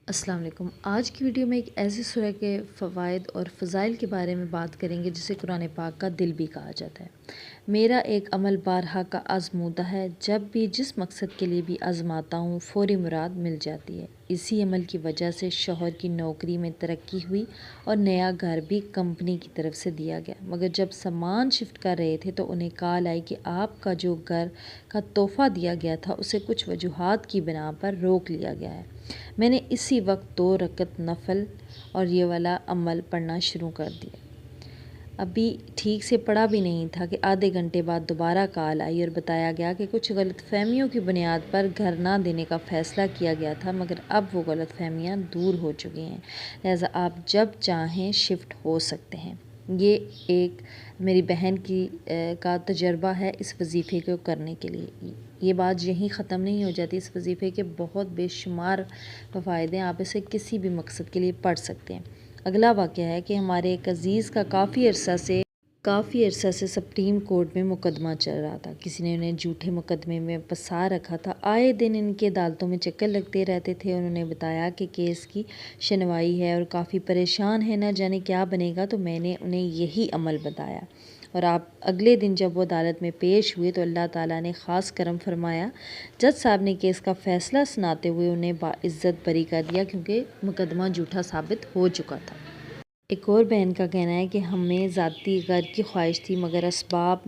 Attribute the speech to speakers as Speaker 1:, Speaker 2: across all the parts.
Speaker 1: السلام علیکم۔ آج کی ویڈیو میں ایک ایسی سورہ کے فوائد اور فضائل کے بارے میں بات کریں گے جسے قرآن پاک کا دل بھی کہا جاتا ہے۔ میرا ایک عمل بارہا کا آزمودہ ہے، جب بھی جس مقصد کے لیے بھی آزماتا ہوں فوری مراد مل جاتی ہے۔ اسی عمل کی وجہ سے شوہر کی نوکری میں ترقی ہوئی اور نیا گھر بھی کمپنی کی طرف سے دیا گیا، مگر جب سامان شفٹ کر رہے تھے تو انہیں کال آئی کہ آپ کا جو گھر کا تحفہ دیا گیا تھا اسے کچھ وجوہات کی بنا پر روک لیا گیا ہے۔ میں نے اسی وقت 2 رکعت نفل اور یہ والا عمل پڑھنا شروع کر دیا۔ ابھی ٹھیک سے پڑھا بھی نہیں تھا کہ آدھے گھنٹے بعد دوبارہ کال آئی اور بتایا گیا کہ کچھ غلط فہمیوں کی بنیاد پر گھر نہ دینے کا فیصلہ کیا گیا تھا، مگر اب وہ غلط فہمیاں دور ہو چکی ہیں، لہٰذا آپ جب چاہیں شفٹ ہو سکتے ہیں۔ یہ ایک میری بہن کا تجربہ ہے اس وظیفے کو کرنے کے لیے۔ یہ بات یہیں ختم نہیں ہو جاتی، اس وظیفے کے بہت بے شمار فوائد ہیں، آپ اسے کسی بھی مقصد کے لیے پڑھ سکتے ہیں۔ اگلا واقعہ ہے کہ ہمارے ایک عزیز کا کافی عرصہ سے سپریم کورٹ میں مقدمہ چل رہا تھا۔ کسی نے انہیں جھوٹے مقدمے میں پھنسا رکھا تھا۔ آئے دن ان کے عدالتوں میں چکر لگتے رہتے تھے۔ انہوں نے بتایا کہ کیس کی سنوائی ہے اور کافی پریشان ہیں، نہ جانے کیا بنے گا، تو میں نے انہیں یہی عمل بتایا اور اگلے دن جب وہ عدالت میں پیش ہوئے تو اللہ تعالیٰ نے خاص کرم فرمایا۔ جج صاحب نے کیس کا فیصلہ سناتے ہوئے انہیں باعزت بری کر دیا کیونکہ مقدمہ جھوٹا ثابت ہو چکا تھا۔ ایک اور بہن کا کہنا ہے کہ ہمیں ذاتی گھر کی خواہش تھی مگر اسباب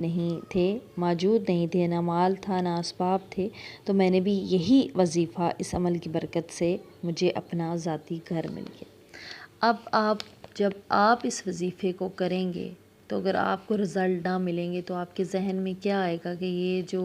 Speaker 1: موجود نہیں تھے، نہ مال تھا نہ اسباب تھے، تو میں نے بھی یہی وظیفہ، اس عمل کی برکت سے مجھے اپنا ذاتی گھر مل گیا۔ اب جب آپ اس وظیفے کو کریں گے تو اگر آپ کو رزلٹ نہ ملیں گے تو آپ کے ذہن میں کیا آئے گا کہ یہ جو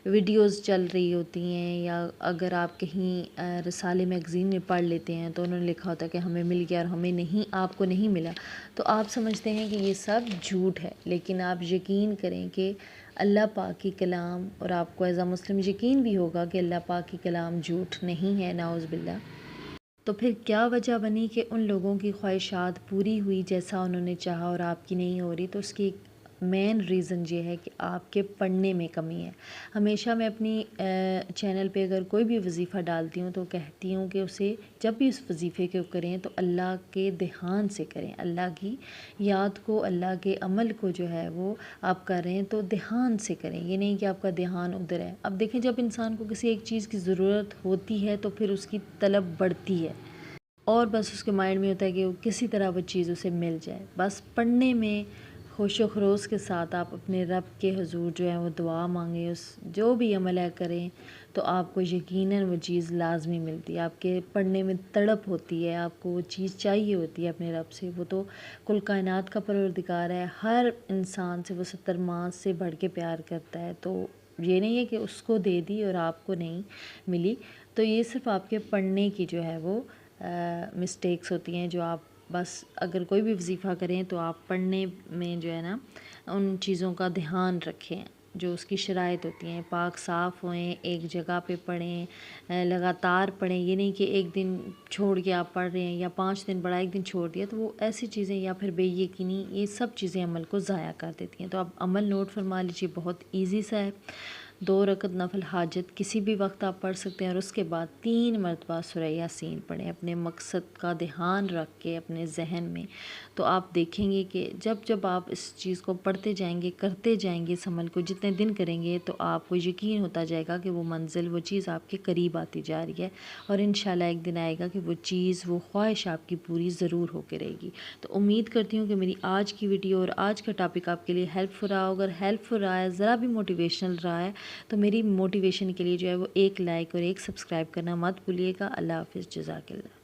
Speaker 1: ویڈیوز چل رہی ہوتی ہیں، یا اگر آپ کہیں رسالے میگزین میں پڑھ لیتے ہیں تو انہوں نے لکھا ہوتا ہے کہ ہمیں مل گیا اور آپ کو نہیں ملا، تو آپ سمجھتے ہیں کہ یہ سب جھوٹ ہے۔ لیکن آپ یقین کریں کہ اللہ پاک کی کلام، اور آپ کو ایز اے مسلم یقین بھی ہوگا کہ اللہ پاک کی کلام جھوٹ نہیں ہے، نعوذ باللہ، تو پھر کیا وجہ بنی کہ ان لوگوں کی خواہشات پوری ہوئی جیسا انہوں نے چاہا اور آپ کی نہیں ہو رہی؟ تو اس کی ایک مین ریزن یہ ہے کہ آپ کے پڑھنے میں کمی ہے۔ ہمیشہ میں اپنی چینل پہ اگر کوئی بھی وظیفہ ڈالتی ہوں تو کہتی ہوں کہ اسے جب بھی اس وظیفے کو کریں تو اللہ کے دھیان سے کریں، اللہ کی یاد کو، اللہ کے عمل کو جو ہے وہ آپ کر رہے ہیں تو دھیان سے کریں، یہ نہیں کہ آپ کا دھیان ادھر ہے۔ اب دیکھیں، جب انسان کو کسی ایک چیز کی ضرورت ہوتی ہے تو پھر اس کی طلب بڑھتی ہے اور بس اس کے مائنڈ میں ہوتا ہے کہ کسی طرح وہ چیز اسے مل جائے۔ بس پڑھنے میں خوش و خروش کے ساتھ آپ اپنے رب کے حضور جو ہے وہ دعا مانگیں، جو بھی عمل ہے کریں تو آپ کو یقیناً وہ چیز لازمی ملتی ہے۔ آپ کے پڑھنے میں تڑپ ہوتی ہے، آپ کو وہ چیز چاہیے ہوتی ہے اپنے رب سے۔ وہ تو کل کائنات کا پروردگار ہے، ہر انسان سے وہ 70 ماہ سے بڑھ کے پیار کرتا ہے، تو یہ نہیں ہے کہ اس کو دے دی اور آپ کو نہیں ملی۔ تو یہ صرف آپ کے پڑھنے کی جو ہے وہ مسٹیکس ہوتی ہیں، جو آپ بس اگر کوئی بھی وظیفہ کریں تو آپ پڑھنے میں جو ہے نا ان چیزوں کا دھیان رکھیں جو اس کی شرائط ہوتی ہیں، پاک صاف ہوئیں، ایک جگہ پہ پڑھیں، لگاتار پڑھیں، یہ نہیں کہ ایک دن چھوڑ کے آپ پڑھ رہے ہیں یا 5 دن پڑھا 1 دن چھوڑ دیا، تو وہ ایسی چیزیں یا پھر بے یقینی، یہ سب چیزیں عمل کو ضائع کر دیتی ہیں۔ تو آپ عمل نوٹ فرما لیجیے، بہت ایزی سا ہے۔ 2 رکعت نفل حاجت کسی بھی وقت آپ پڑھ سکتے ہیں اور اس کے بعد 3 مرتبہ سورہ یاسین پڑھیں اپنے مقصد کا دھیان رکھ کے اپنے ذہن میں، تو آپ دیکھیں گے کہ جب آپ اس چیز کو پڑھتے جائیں گے، کرتے جائیں گے، اس عمل کو جتنے دن کریں گے تو آپ کو یقین ہوتا جائے گا کہ وہ منزل، وہ چیز آپ کے قریب آتی جا رہی ہے، اور انشاءاللہ ایک دن آئے گا کہ وہ چیز، وہ خواہش آپ کی پوری ضرور ہو کے رہے گی۔ تو امید کرتی ہوں کہ میری آج کی ویڈیو اور آج کا ٹاپک آپ کے لیے ہیلپ فل رہا ہوگا۔ اگر ہیلپ فل رہا ہے، ذرا بھی موٹیویشنل رہا ہے تو میری موٹیویشن کے لیے جو ہے وہ ایک لائک اور ایک سبسکرائب کرنا مت بھولیے گا۔ اللہ حافظ، جزاک اللہ۔